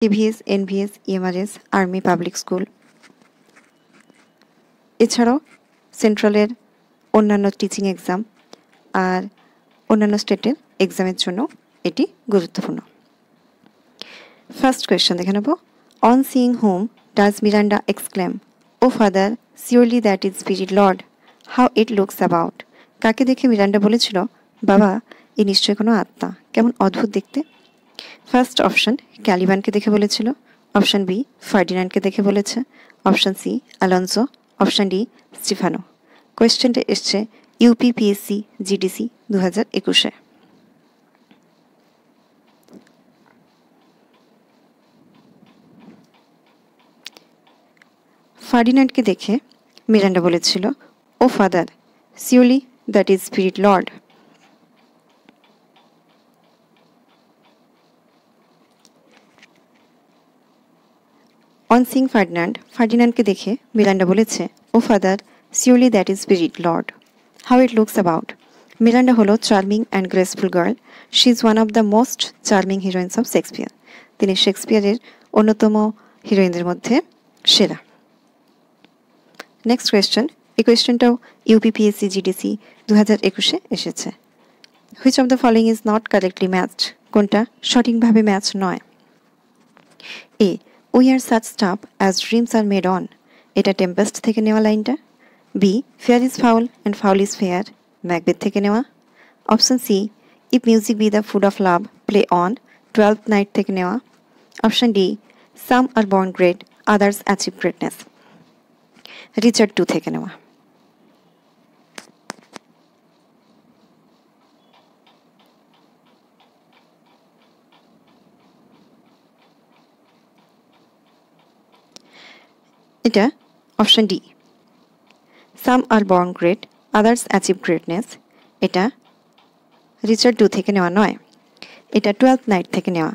KVS, NVS, EMRS, army public school, এছাড়াও সেন্ট্রালের অন্যান্য teaching exam আর অন্যান্য স্টেটের এক্সামের জন্য এটি গুরুত্বপূর্ণ। ফার্স্ট কোয়েশ্চেন দেখে নেব। On seeing whom does Miranda exclaim, O father surely that is spirit lord, how it looks about. কাকে দেখে মিরান্ডা বলেছিল, বাবা এ নিশ্চয়ই কোনো আত্মা, কেমন অদ্ভুত দেখতে। ফার্স্ট অপশন ক্যালিবানকে দেখে বলেছিল, অপশন বি ফার্ডিনান্ডকে দেখে বলেছে, option C Alonso, option D Stephano. কোয়েশ্চেনটা এসছে ইউপিপিএসসি জিডিসি 2021-এ। ফার্ডিনান্ডকে দেখে মিরান্ডা বলেছিল, O father surely that is spirit lord. অন সিং ফার্ডিনান্ডকে দেখে মিরান্ডা বলেছে, O father surely that is spirit lord, how it looks about. Miranda হলো charming and graceful girl, she is one of the most charming heroines of Shakespeare. তিনি শেক্সপিয়ারের অন্যতম হিরোইনদের মধ্যে সেরা। নেক্সট কোয়েশ্চেন, এই কোয়েশ্চেনটাও ইউপিপিএসসি জিডিসি 2021-এ এসেছে। Which of the following is not correctly matched, কোনটা সঠিকভাবে ম্যাচ নয়। A we are such stuff as dreams are made on, এটা টেম্পেস্ট থেকে নেওয়া লাইনটা। B fair is foul and foul is fair, Macbeth থেকে নেওয়া। Option C if music be the food of love play on, 12th night থেকে নেওয়া। Option D some are born great others achieve greatness, Richard 2 থেকে নেওয়া। এটা option D some are born great others achieve greatness, এটা Richard 2 থেকে নেওয়া নয়, এটা 12th নাইট থেকে নেওয়া।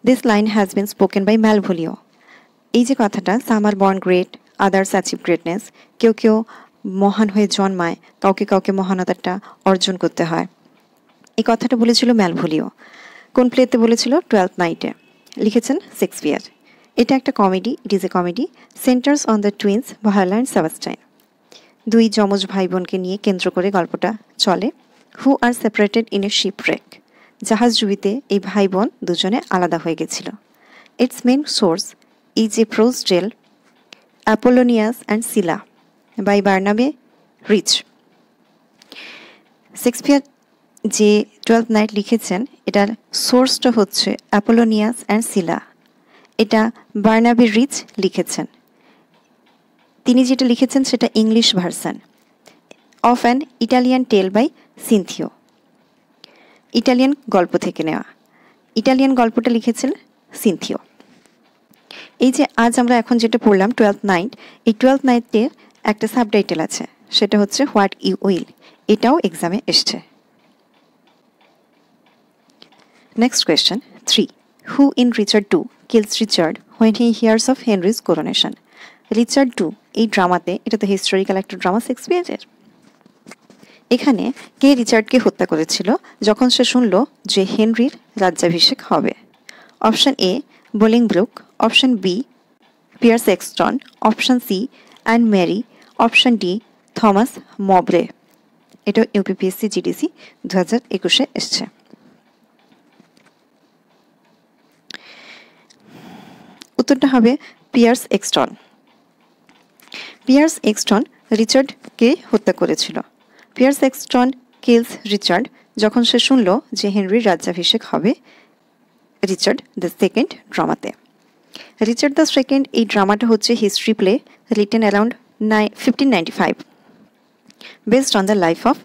This line has been spoken by Malvolio. এই যে কথাটা some are born great others achieve greatness, কেউ কেউ মহান হয়ে জন্মায়, কাউকে কাউকে মহানতাটা অর্জন করতে হয়, এই কথাটা বলেছিল ম্যালভোলিও। কোন প্লেতে বলেছিল? 12th নাইটে। লিখেছেন শেক্সপিয়ার। এটা একটা comedy, it is a comedy, centres on the twins Viola and Sebastian. দুই যমজ ভাই বোনকে নিয়ে কেন্দ্র করে গল্পটা চলে। হু আর সেপারেটেড ইন এ শিপরেক, জাহাজডুবিতে এই ভাই বোন দুজনে আলাদা হয়ে গেছিল। Its main source is a prose tale Apolonius and Silla by Barnabe Rich. Shakespeare যে 12th নাইট লিখেছেন, এটার সোর্সটা হচ্ছে অ্যাপোলোনিয়াস অ্যান্ড সিলা, এটা বার্নাবে রিচ লিখেছেন। তিনি যেটা লিখেছেন সেটা English version of an Italian tale by Cinthio, Italian গল্প থেকে নেওয়া। ইটালিয়ান গল্পটা লিখেছেন সিনথিও। এই যে আজ আমরা এখন যেটা পড়লাম 12th নাইট, এই 12th নাইটের একটা সাবটাইটেল আছে, সেটা হচ্ছে হোয়াট ইউ উইল, এটাও এক্সামে এসছে। Next question 3. Who in Richard II kills Richard when he hears of Henry's coronation? Richard 2 এই ড্রামাতে, এটা তো হিস্টোরিক্যাল একটা ড্রামা শেক্সপিয়ারের, এখানে কে রিচার্ডকে হত্যা করেছিল যখন সে শুনল যে হেনরির রাজ্যাভিষেক হবে? Option A Bolingbroke, option B Pierce Exton, option C and Mary, option D Thomas Mowbray. এটা ইউপিপিএসসি জিডিসি 2021-এ এসছে। উত্তরটা হবে পিয়ার্স এক্সটন। পিয়ার্স এক্সটন রিচার্ডকে হত্যা করেছিল। পিয়ার্স এক্সটন কিলস রিচার্ড যখন সে শুনল যে হেনরির রাজ্যাভিষেক হবে রিচার্ড দ্য সেকেন্ড ড্রামাতে। রিচার্ড দ্য সেকেন্ড এই ড্রামাটা হচ্ছে history play written around 1595 based on the life of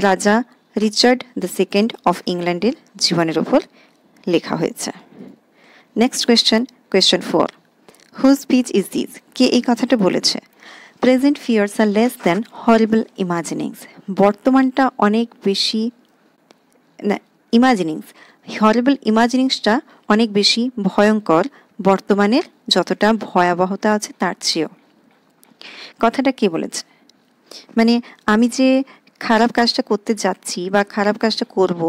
raja Richard the second of ইংল্যান্ডের জীবনের ওপর লেখা হয়েছে। Next question, question 4. Whose speech is this, কে এই কথাটা বলেছে? Present fears are less than horrible imaginings, বর্তমানটা অনেক বেশি ইমাজিনিংস, হরিবল ইমাজিনিংসটা অনেক বেশি ভয়ঙ্কর বর্তমানের যতটা ভয়াবহতা আছে তার চেয়েও। কথাটা কে বলেছে? মানে আমি যে খারাপ কাজটা করতে যাচ্ছি বা খারাপ কাজটা করব,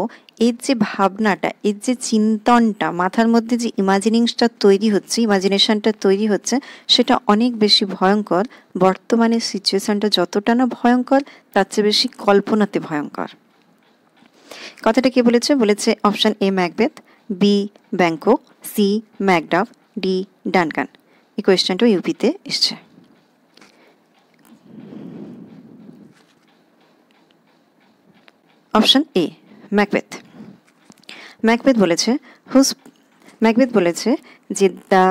এর যে ভাবনাটা, এর যে চিন্তনটা, মাথার মধ্যে যে ইমাজিনিংসটা তৈরি হচ্ছে, ইমাজিনেশনটা তৈরি হচ্ছে, সেটা অনেক বেশি ভয়ঙ্কর। বর্তমানে সিচুয়েশনটা যতটা না ভয়ঙ্কর, তার চেয়ে বেশি কল্পনাতে ভয়ঙ্কর। কথাটা কে বলেছে? বলেছে option A Macbeth, B Banquo, C Macduff, D Duncan. এই কোয়েশ্চেনটা ইউপিতে এসছে। Option A Macbeth. ম্যাকবেথ বলেছে যে the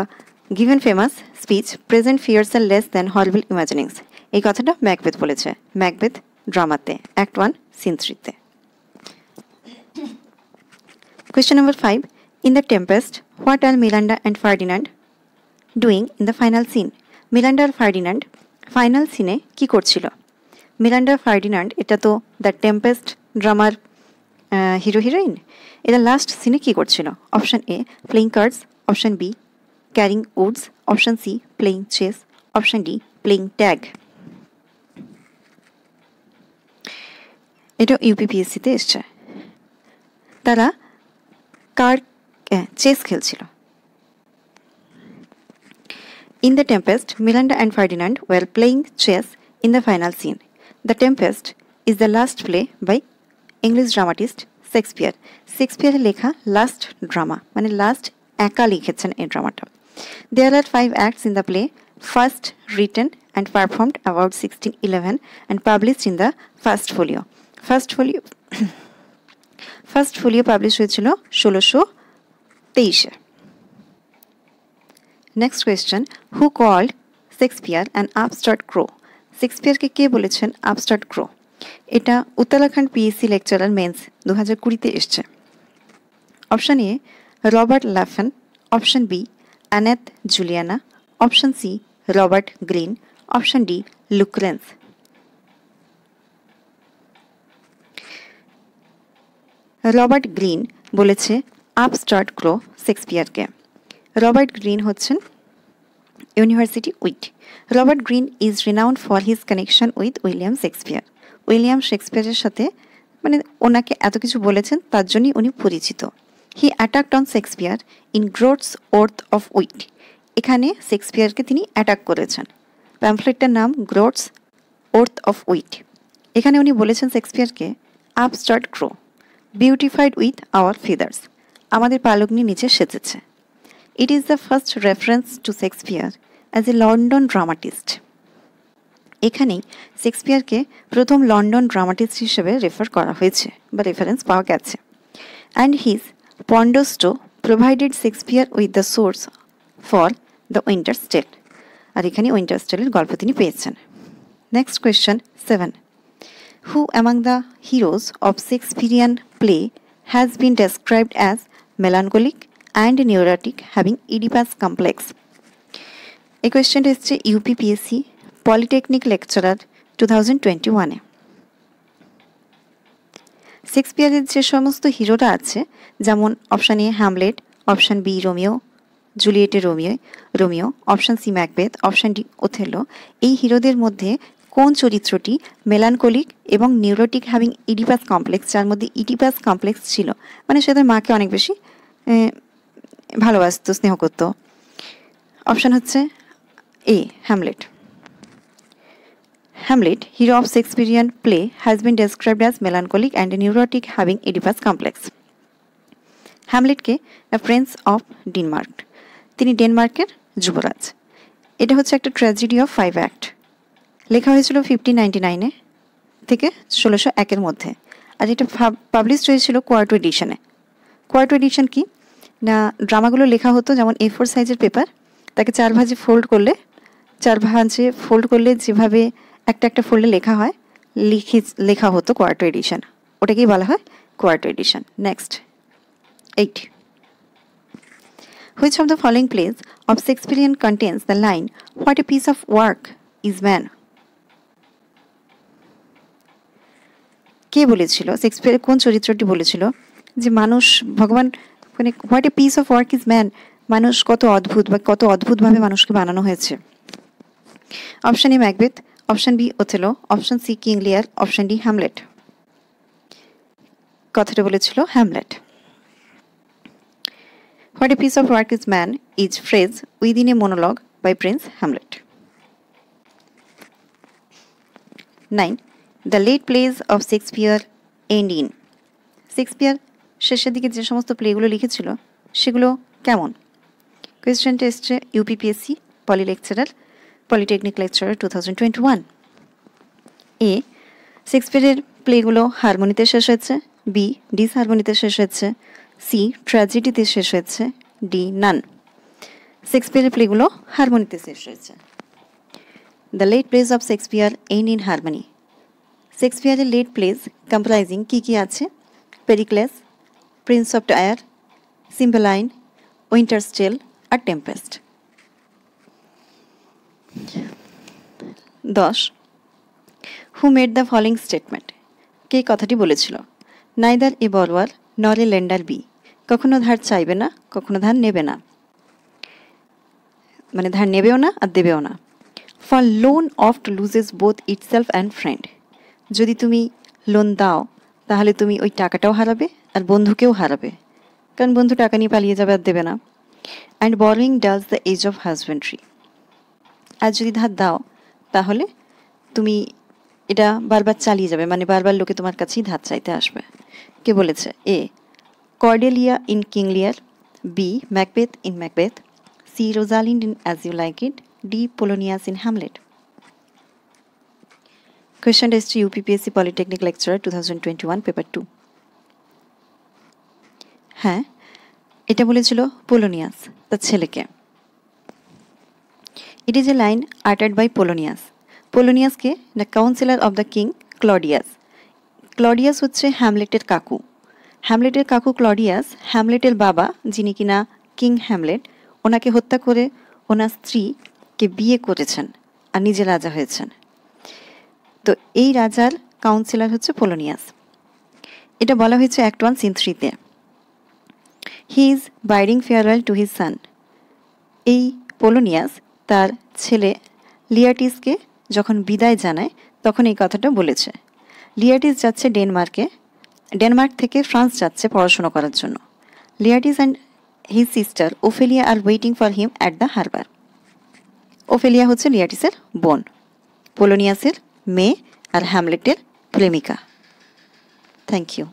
given famous speech present fears are less than horrible imaginings. এই কথাটা ম্যাকবেথ বলেছে, ম্যাকবেথ ড্রামাতে, অ্যাক্ট 1 সিন 3-তে। Question number 5. In The Tempest, what are Miranda and Ferdinand doing in the final scene? Miranda আর Ferdinand final সিনে কি করছিল? Miranda Ferdinand এটা তো দ্য টেম্পেস্ট ড্রামার হিরো হিরোইন। এরা লাস্ট সিনে কি করছিল? Option A playing cards, option B carrying woods, option C playing chess, option D playing tag. এটা ইউপিপিএসসিতে এসছে। তারা চেস খেলছিল। In The Tempest, Miranda and Ferdinand were playing chess in the final scene. The Tempest is the last play by English dramatist Shakespeare. Shakespeare লেখা last drama, মানে last একা লিখেছেন এই ড্রামাটা। There are 5 acts in the play, first written and performed about 1611 and published in the first folio. First folio publish হয়েছিল 1623-এ। Next question, who called Shakespeare an upstart crow? শেক্সপিয়ারকে কে বলেছেন upstart crow? এটা Uttarakhand PSC lecturer mains 2020-তে এসছে। Option A Robert Lafen, option B Aneth Juliana, option C Robert Greene, option D Lucrence. Robert Greene বলেছে upstart crow শেক্সপিয়ারকে। Robert Greene হচ্ছেন university wit. Robert Greene is renowned for his connection with William Shakespeare. William শেক্সপিয়ারের সাথে, মানে ওনাকে এত কিছু বলেছেন, তার জন্যই উনি পরিচিত। He attacked on Shakespeare in Groats worth of wit. এখানে শেক্সপিয়ারকে তিনি অ্যাটাক করেছেন। প্যাম্ফলেটটার নাম গ্রোটস ওর্থ অফ উইট। এখানে উনি বলেছেন শেক্সপিয়ারকে upstart crow, beautified with our feathers, আমাদের পালগ্নি নিচে সেজেছে। It is the first reference to Shakespeare as a London dramatist. এখানেই শেক্সপিয়ারকে প্রথম লন্ডন ড্রামাটিস্ট হিসেবে রেফার করা হয়েছে বা রেফারেন্স পাওয়া গেছে। And his Pandosto provided Shakespeare with the source for the winter's tale. আর এখানে উইন্টার স্টেলের গল্প তিনি পেয়েছেন। Next question 7. Who among the heroes of Shakespearean play has been described as melancholic and neurotic, having Oedipus complex? এই কোয়েশ্চেনটা এসছে ইউপিপিএসসি polytechnic lecturer 2021-এ। শেক্সপিয়ারের যে সমস্ত হিরোরা আছে, যেমন option A Hamlet, option B জুলিয়েটের Romeo, option C Macbeth, option D Othello, এই হিরোদের মধ্যে কোন চরিত্রটি মেলানকোলিক এবং নিউরোটিক হ্যাভিং ইডিপাস কমপ্লেক্স, যার মধ্যে ইডিপাস কমপ্লেক্স ছিল, মানে সে তার মাকে অনেক বেশি ভালোবাসত, স্নেহ করত? অপশান হচ্ছে A Hamlet. Hamlet, hero of Shakespearean play, has been described as melancholic and neurotic, having Oedipus complex. হ্যামলেটকে a prince of Denmark, তিনি ডেনমার্কের যুবরাজ। এটা হচ্ছে একটা ট্র্যাজেডি অফ 5 অ্যাক্ট। লেখা হয়েছিল 1599 থেকে 1601-এর মধ্যে, আর এটা পাবলিশড হয়েছিল কোয়ার্টো এডিশনে। কোয়ার্টো এডিশন কি না, ড্রামাগুলো লেখা হতো যেমন A4 সাইজের পেপার, তাকে 4 ভাঁজে ফোল্ড করলে যেভাবে একটা ফোল্ডে লেখা হয়, লেখা হতো কোয়ার্টো এডিশন। ওটাকেই বলা হয় কোয়ার্টো addition. Next 8. Which of the following plays of Shakespearean contains the line, "What a piece of work is man"? কে বলেছিল, শেক্সপিয়ারের কোন চরিত্রটি বলেছিল যে মানুষ, ভগবান, মানে what a piece of work is man, মানুষ কত অদ্ভুত বা কত অদ্ভুতভাবে মানুষকে বানানো হয়েছে? Option A Macbeth, option B Othello, option C King Lear, option D Hamlet. কথাটা বলেছিল Hamlet. What a piece of work is man is phrase within a monologue by Prince Hamlet. 9. The late plays of Shakespeare end in. Shakespeare শেষের দিকে যে সমস্ত প্লেগুলো লিখেছিল সেগুলো কেমন? কোয়েশ্চেনটা এসছে ইউপিপিএসসি পলিটেকনিক লেকচারার 2021। এ, শেক্সপিয়ারের প্লেগুলো হারমোনিতে শেষ হয়েছে। বি, ডিসহারমোনিতে শেষ হয়েছে। সি, ট্র্যাজেডিতে শেষ হয়েছে। ডি, নান। শেক্সপিয়ারের প্লেগুলো হারমোনিতে শেষ হয়েছে। The late plays of Shakespeare end in harmony. শেক্সপিয়ারের লেট প্লেজ কম্প্রাইজিং কী কী আছে? Pericles, prince of Tyre, Cymbeline, winter's tale আর Tempest. 10. Who made the following statement. কে কথাটি বলেছিল? নাইদার এ বরোয়ার নর এ লেন্ডার বি। কখনো ধার চাইবে না, কখনো ধার নেবে না, মানে ধার নেবেও না আর দেবেও না। For loan oft loses both itself and friend. যদি তুমি লোন দাও তাহলে তুমি ওই টাকাটাও হারাবে আর বন্ধুকেও হারাবে, কারণ বন্ধু টাকা নিয়ে পালিয়ে যাবে আর দেবে না। And borrowing does the edge of husbandry. আর যদি ধার দাও তাহলে তুমি এটা বারবার চালিয়ে যাবে, মানে বারবার লোকে তোমার কাছেই ধার চাইতে আসবে। কে বলেছে? A, Cordelia in King Lear. B, Macbeth in Macbeth. C, Rosalind in As You Like It. D, Polonius in Hamlet. কোয়েশ্চেনটা এসছে ইউপিপিএসসি পলিটেকনিক লেকচারার 2021 পেপার 2। হ্যাঁ, এটা বলেছিল পোলোনিয়াস তার ছেলেকে। It is a line uttered by Polonius. পোলোনিয়াসকে the councillor of the king Claudius. Claudius হচ্ছে হ্যামলেটের কাকু। হ্যামলেটের কাকু ক্লডিয়াস হ্যামলেটের বাবা, যিনি কিনা কিং হ্যামলেট, ওনাকে হত্যা করে ওনার স্ত্রীকে বিয়ে করেছেন আর নিজে রাজা হয়েছেন। তো এই রাজার কাউন্সিলর হচ্ছে পোলোনিয়াস। এটা বলা হয়েছে অ্যাক্ট 1 সিন 3-তে। He is bidding farewell to his son. এই পোলোনিয়াস তার ছেলে লিয়াটিসকে যখন বিদায় জানায় তখন এই কথাটা বলেছে। লিয়াটিস যাচ্ছে ডেনমার্কে, ডেনমার্ক থেকে ফ্রান্স যাচ্ছে পড়াশোনা করার জন্য। Laertes and his sister Ophelia are waiting for him at the harbour. Ophelia হচ্ছে লিয়াটিসের বোন, পোলোনিয়াসের মেয়ে আর হ্যামলেটের প্রেমিকা। Thank you.